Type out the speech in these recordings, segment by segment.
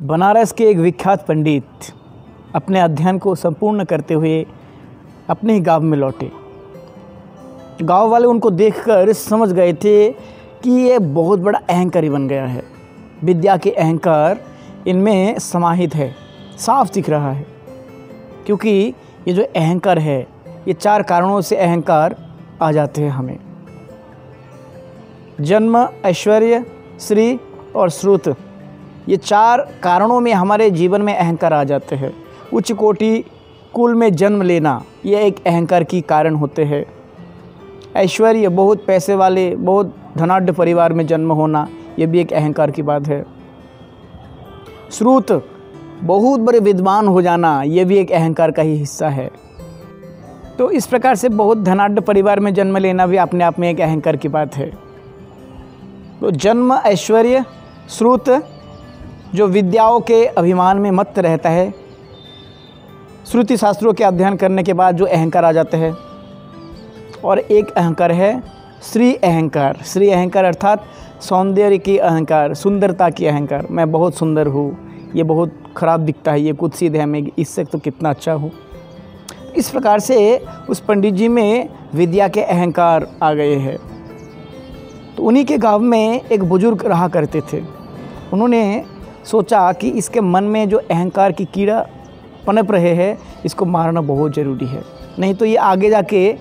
बनारस के एक विख्यात पंडित अपने अध्ययन को संपूर्ण करते हुए अपने ही गांव में लौटे। गांव वाले उनको देखकर समझ गए थे कि ये बहुत बड़ा अहंकारी बन गया है। विद्या के अहंकार इनमें समाहित है, साफ दिख रहा है। क्योंकि ये जो अहंकार है, ये 4 कारणों से अहंकार आ जाते हैं हमें। जन्म, ऐश्वर्य, श्री और श्रुत, ये 4 कारणों में हमारे जीवन में अहंकार आ जाते हैं। उच्च कोटि कुल में जन्म लेना, ये एक अहंकार की कारण होते हैं। ऐश्वर्य, बहुत पैसे वाले, बहुत धनाढ्य परिवार में जन्म होना, ये भी एक अहंकार की बात है। श्रुत, बहुत बड़े विद्वान हो जाना, ये भी एक अहंकार का ही हिस्सा है। तो इस प्रकार से बहुत धनाढ्य परिवार में जन्म लेना भी अपने आप में एक अहंकार की बात है। तो जन्म, ऐश्वर्य, श्रुत जो विद्याओं के अभिमान में मत रहता है, श्रुति शास्त्रों के अध्ययन करने के बाद जो अहंकार आ जाते हैं। और एक अहंकार है श्री अहंकार। श्री अहंकार अर्थात सौंदर्य की अहंकार, सुंदरता की अहंकार। मैं बहुत सुंदर हूँ, ये बहुत ख़राब दिखता है, ये कुत्सित है, मैं इससे तो कितना अच्छा हूँ। इस प्रकार से उस पंडित जी में विद्या के अहंकार आ गए हैं। तो उन्हीं के गांव में एक बुजुर्ग रहा करते थे। उन्होंने सोचा कि इसके मन में जो अहंकार की कीड़ा पनप रहे हैं, इसको मारना बहुत ज़रूरी है, नहीं तो ये आगे जाके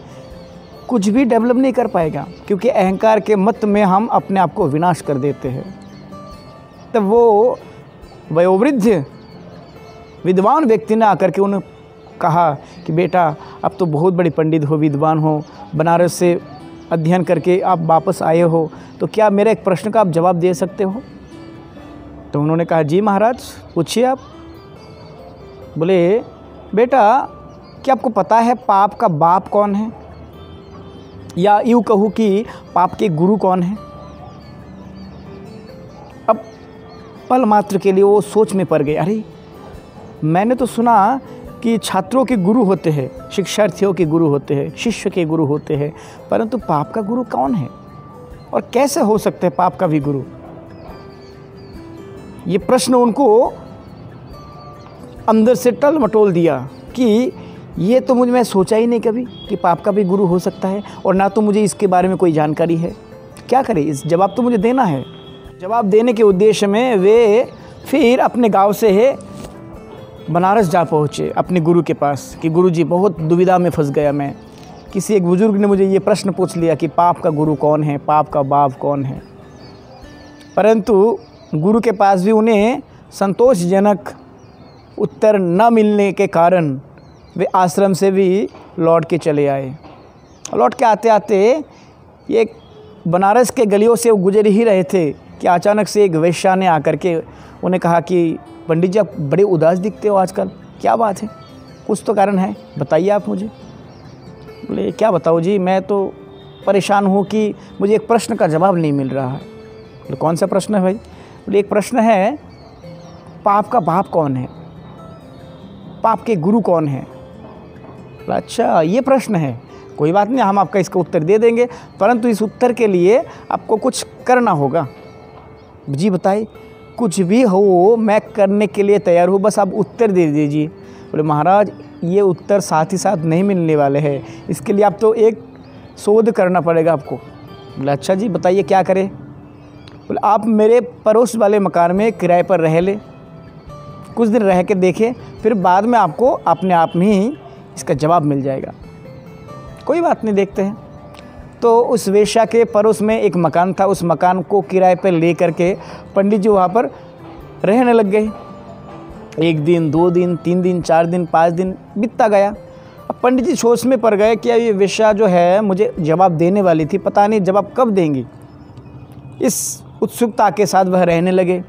कुछ भी डेवलप नहीं कर पाएगा। क्योंकि अहंकार के मत में हम अपने आप को विनाश कर देते हैं। तब वो वयोवृद्ध विद्वान व्यक्ति ने आकर के उन्हें कहा कि बेटा, अब तो बहुत बड़े पंडित हो, विद्वान हो, बनारस से अध्ययन करके आप वापस आए हो, तो क्या मेरे एक प्रश्न का आप जवाब दे सकते हो? तो उन्होंने कहा, जी महाराज, पूछिए आप। बोले, बेटा, क्या आपको पता है पाप का बाप कौन है? या यूँ कहूँ कि पाप के गुरु कौन है? अब पल मात्र के लिए वो सोच में पड़ गए। अरे, मैंने तो सुना कि छात्रों के गुरु होते हैं, शिक्षार्थियों के गुरु होते हैं, शिष्य के गुरु होते हैं, परंतु पाप का गुरु कौन है और कैसे हो सकते हैं पाप का भी गुरु? ये प्रश्न उनको अंदर से टल मटोल दिया कि ये तो मैं सोचा ही नहीं कभी कि पाप का भी गुरु हो सकता है, और ना तो मुझे इसके बारे में कोई जानकारी है। क्या करें, इस जवाब तो मुझे देना है। जवाब देने के उद्देश्य में वे फिर अपने गांव से है बनारस जा पहुँचे अपने गुरु के पास कि गुरुजी, बहुत दुविधा में फंस गया मैं। किसी एक बुजुर्ग ने मुझे ये प्रश्न पूछ लिया कि पाप का गुरु कौन है, पाप का बाप कौन है। परंतु गुरु के पास भी उन्हें संतोषजनक उत्तर न मिलने के कारण वे आश्रम से भी लौट के चले आए। लौट के आते आते ये बनारस के गलियों से वो गुजर ही रहे थे कि अचानक से एक वेश्या ने आकर के उन्हें कहा कि पंडित जी, आप बड़े उदास दिखते हो आजकल, क्या बात है? कुछ तो कारण है, बताइए आप मुझे। बोले, क्या बताऊँ जी, मैं तो परेशान हूँ कि मुझे एक प्रश्न का जवाब नहीं मिल रहा है। बोले, कौन सा प्रश्न है भाई? बोले, एक प्रश्न है, पाप का बाप कौन है, पाप के गुरु कौन है? अच्छा, ये प्रश्न है, कोई बात नहीं, हम आपका इसका उत्तर दे देंगे, परंतु इस उत्तर के लिए आपको कुछ करना होगा। जी बताइए। कुछ भी हो, मैं करने के लिए तैयार हूँ, बस आप उत्तर दे दीजिए। बोले, महाराज, ये उत्तर साथ ही साथ नहीं मिलने वाले हैं, इसके लिए आप तो एक शोध करना पड़ेगा आपको। बोले, अच्छा जी, बताइए क्या करें? बोले, आप मेरे पड़ोस वाले मकान में किराए पर रह ले, कुछ दिन रह के देखें, फिर बाद में आपको अपने आप में ही इसका जवाब मिल जाएगा। कोई बात नहीं, देखते हैं। तो उस वेश्या के पड़ोस में एक मकान था, उस मकान को किराए पर ले करके पंडित जी वहाँ पर रहने लग गए। 1 दिन, 2 दिन, 3 दिन, 4 दिन, 5 दिन बीतता गया। अब पंडित जी सोच में पड़ गए कि ये वेश्या जो है मुझे जवाब देने वाली थी, पता नहीं जवाब कब देंगी। इस उत्सुकता के साथ वह रहने लगे।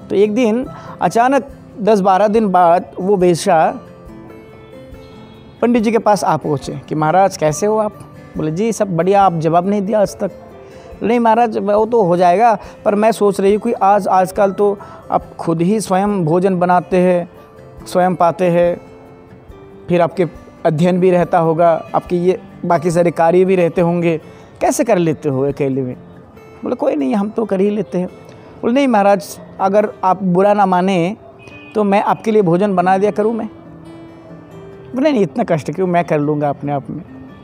तो एक दिन अचानक 10-12 दिन बाद वो वेश्या पंडित जी के पास आ पहुँचे कि महाराज, कैसे हो आप? बोले, जी सब बढ़िया, आप जवाब नहीं दिया आज तक। नहीं महाराज, वो तो हो जाएगा, पर मैं सोच रही हूँ कि आजकल तो आप खुद ही स्वयं भोजन बनाते हैं, स्वयं पाते हैं, फिर आपके अध्ययन भी रहता होगा, आपके ये बाकी सारे कार्य भी रहते होंगे, कैसे कर लेते हो अकेले में? बोले, कोई नहीं, हम तो कर ही लेते हैं। बोले, नहीं महाराज, अगर आप बुरा ना माने तो मैं आपके लिए भोजन बना दिया करूं मैं? बोले नहीं, इतना कष्ट क्यों, मैं कर लूँगा अपने आप में।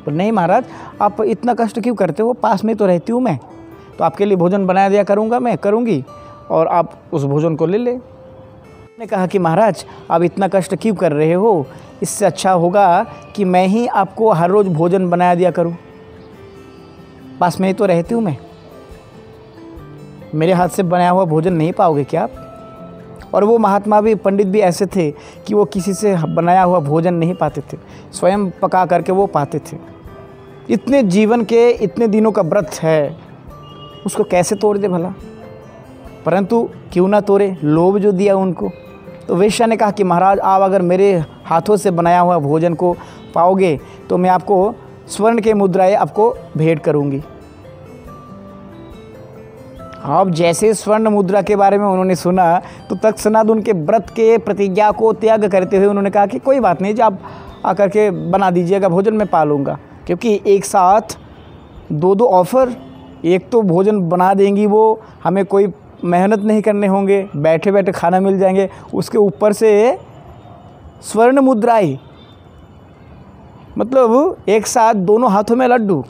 बोले नहीं महाराज, आप इतना कष्ट क्यों करते हो, पास में तो रहती हूँ मैं, तो आपके लिए भोजन बना दिया करूँगा, मैं करूँगी, और आप उस भोजन को ले ले। ने कहा कि महाराज आप इतना कष्ट क्यों कर रहे हो, इससे अच्छा होगा कि मैं ही आपको हर रोज़ भोजन बना दिया करूँ, पास में ही तो रहती हूँ मैं, मेरे हाथ से बनाया हुआ भोजन नहीं पाओगे क्या आप? और वो महात्मा भी, पंडित भी ऐसे थे कि वो किसी से बनाया हुआ भोजन नहीं पाते थे, स्वयं पका करके वो पाते थे। इतने जीवन के इतने दिनों का व्रत है, उसको कैसे तोड़ दे भला? परंतु क्यों ना तोड़े, लोभ जो दिया उनको। तो वेश्या ने कहा कि महाराज आप अगर मेरे हाथों से बनाया हुआ भोजन को पाओगे तो मैं आपको स्वर्ण के मुद्राएं आपको भेंट करूंगी। अब जैसे स्वर्ण मुद्रा के बारे में उन्होंने सुना तो तत्क्षणात उनके व्रत के प्रतिज्ञा को त्याग करते हुए उन्होंने कहा कि कोई बात नहीं, जब आप आकर के बना दीजिएगा भोजन, मैं पालूंगा। क्योंकि एक साथ दो ऑफ़र, एक तो भोजन बना देंगी वो, हमें कोई मेहनत नहीं करने होंगे, बैठे बैठे खाना मिल जाएंगे, उसके ऊपर से स्वर्ण मुद्राएं, मतलब एक साथ दोनों हाथों में लड्डू।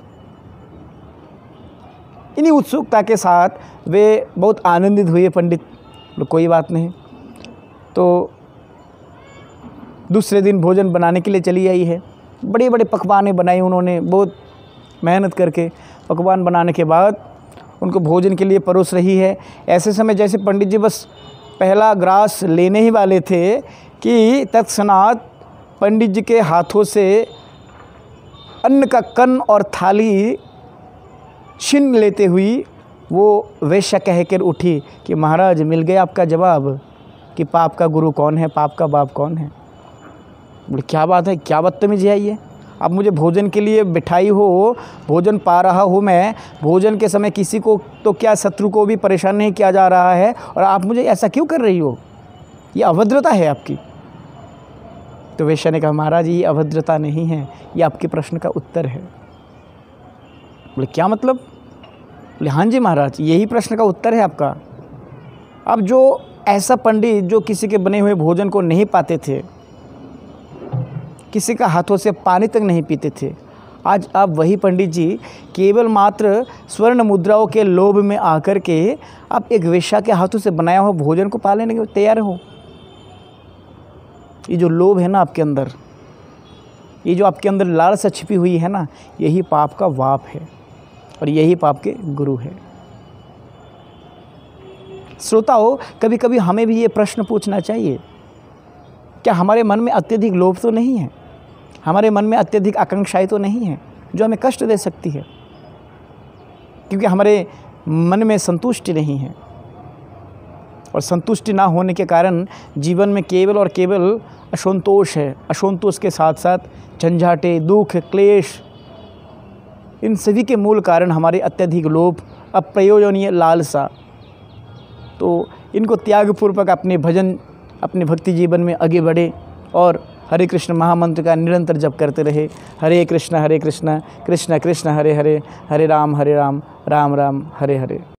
इन्हीं उत्सुकता के साथ वे बहुत आनंदित हुए पंडित। कोई बात नहीं, तो दूसरे दिन भोजन बनाने के लिए चली आई है। बड़े बड़े पकवानें बनाई उन्होंने, बहुत मेहनत करके पकवान बनाने के बाद उनको भोजन के लिए परोस रही है। ऐसे समय जैसे पंडित जी बस पहला ग्रास लेने ही वाले थे कि तत्क्षणात पंडित जी के हाथों से अन्न का कण और थाली छीन लेते हुई वो वेश्या कहकर उठी कि महाराज मिल गया आपका जवाब कि पाप का गुरु कौन है, पाप का बाप कौन है। बोले क्या बात है, क्या बदतमीजी है ये, आप मुझे भोजन के लिए बिठाई हो, भोजन पा रहा हूँ मैं, भोजन के समय किसी को तो क्या शत्रु को भी परेशान नहीं किया जा रहा है, और आप मुझे ऐसा क्यों कर रही हो, ये अभद्रता है आपकी। तो वेश्या ने कहा महाराज ये अभद्रता नहीं है, ये आपके प्रश्न का उत्तर है। बोले क्या मतलब? बोले हाँ जी महाराज, यही प्रश्न का उत्तर है आपका। अब जो ऐसा पंडित जो किसी के बने हुए भोजन को नहीं पाते थे, किसी का हाथों से पानी तक नहीं पीते थे, आज आप वही पंडित जी केवल मात्र स्वर्ण मुद्राओं के लोभ में आकर के आप एक वेश्या के हाथों से बनाया हुआ भोजन को पा लेने के तैयार हो। ये जो लोभ है ना आपके अंदर, ये जो आपके अंदर लालसा छिपी हुई है ना, यही पाप का वाप है और यही पाप के गुरु है। श्रोताओं, कभी कभी हमें भी ये प्रश्न पूछना चाहिए, क्या हमारे मन में अत्यधिक लोभ तो नहीं है, हमारे मन में अत्यधिक आकांक्षाएं तो नहीं है जो हमें कष्ट दे सकती है? क्योंकि हमारे मन में संतुष्टि नहीं है, और संतुष्टि ना होने के कारण जीवन में केवल और केवल असंतोष है। असंतोष के साथ साथ झंझाटे, दुख, क्लेश, इन सभी के मूल कारण हमारे अत्यधिक लोभ, अप्रयोजनीय लालसा। तो इनको त्यागपूर्वक अपने भजन, अपने भक्ति जीवन में आगे बढ़े और हरे कृष्ण महामंत्र का निरंतर जप करते रहे। हरे कृष्ण कृष्ण कृष्ण हरे हरे, हरे राम राम राम हरे हरे।